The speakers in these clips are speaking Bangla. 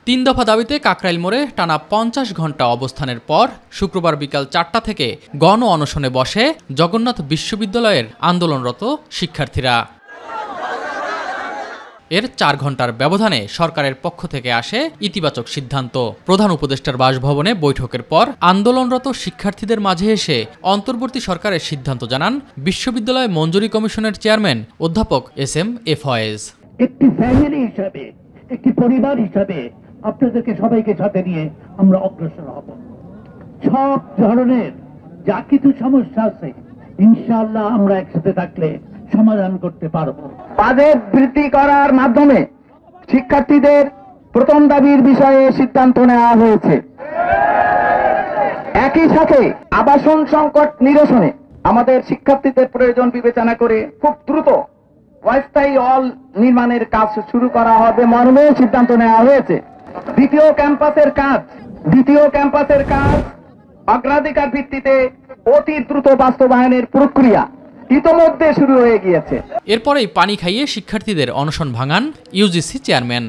তিন দফা দাবিতে কাকরাইল মোড়ে টানা 50 ঘণ্টা অবস্থানের পর শুক্রবার বিকাল 4টা থেকে গণ অনশনে বসে জগন্নাথ বিশ্ববিদ্যালয়ের আন্দোলনরত শিক্ষার্থীরা। এর 4 ঘণ্টার ব্যবধানে সরকারের পক্ষ থেকে আসে ইতিবাচক সিদ্ধান্ত। প্রধান উপদেষ্টার বাসভবনে বৈঠকের পর আন্দোলনরত শিক্ষার্থীদের মাঝে এসে অন্তর্বর্তী সরকারের সিদ্ধান্ত জানান বিশ্ববিদ্যালয় মঞ্জুরি কমিশনের চেয়ারম্যান অধ্যাপক SM এ ফয়েজ। একটি ফ্যামিলি হিসাবে, একটি পরিবার হিসাবে আপনাদেরকে সবাইকে সাথে নিয়ে আমরা অগ্রসর হব। সব ধরনের যা কিছু সমস্যা আছে ইনশাআল্লাহ আমরা একসাথে থাকলে সমাধান করতে পারবো। বাজেট বৃদ্ধি করার মাধ্যমে শিক্ষার্থীদের প্রথম দাবির বিষয়ে সিদ্ধান্ত নেওয়া হয়েছে। একই সাথে আবাসন সংকট নিরসনে আমাদের শিক্ষার্থীদের প্রয়োজন বিবেচনা করে খুব দ্রুত অস্থায়ী হল নির্মাণের কাজ শুরু করা হবে মর্মে সিদ্ধান্ত নেওয়া হয়েছে। দ্বিতীয় ক্যাম্পাসের কাজ অগ্রাধিকার ভিত্তিতে অতি দ্রুত বাস্তবায়নের প্রক্রিয়া ইতোমধ্যে শুরু হয়ে গিয়েছে। এরপরেই পানি খাইয়ে শিক্ষার্থীদের অনশন ভাঙান ইউজিসি চেয়ারম্যান।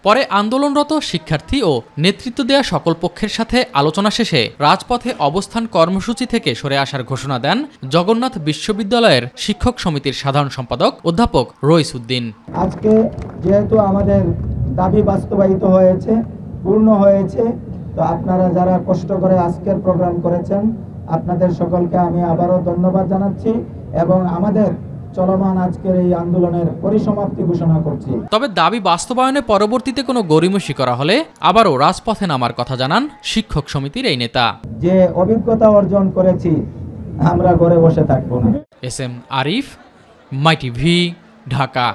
পরে আন্দোলনরত শিক্ষার্থী ও নেতৃত্ব দেয়া সকল পক্ষের সাথে আলোচনা শেষে রাজপথে অবস্থান কর্মসূচি থেকে সরে আসার ঘোষণা দেন জগন্নাথ বিশ্ববিদ্যালয়ের শিক্ষক সমিতির সাধারণ সম্পাদক অধ্যাপক রইস উদ্দিন। আজকে যেহেতু আমাদের দাবি বাস্তবায়িত হয়েছে, পূর্ণ হয়েছে, তো আপনারা যারা কষ্ট করে আজকের প্রোগ্রাম করেছেন আপনাদের সকলকে আমি আবারও ধন্যবাদ জানাচ্ছি এবং আমাদের চলমান আজকের এই আন্দোলনের পরিসমাপ্তি ঘোষণা করছি। তবে দাবি বাস্তবায়নে পরবর্তীতে কোনো গড়িমসি করা হলে আবারও রাজপথে নামার কথা জানান শিক্ষক সমিতির এই নেতা। যে অভিজ্ঞতা অর্জন করেছি আমরা ঘরে বসে থাকবো না। SM আরিফ, মাই টিভি, ঢাকা।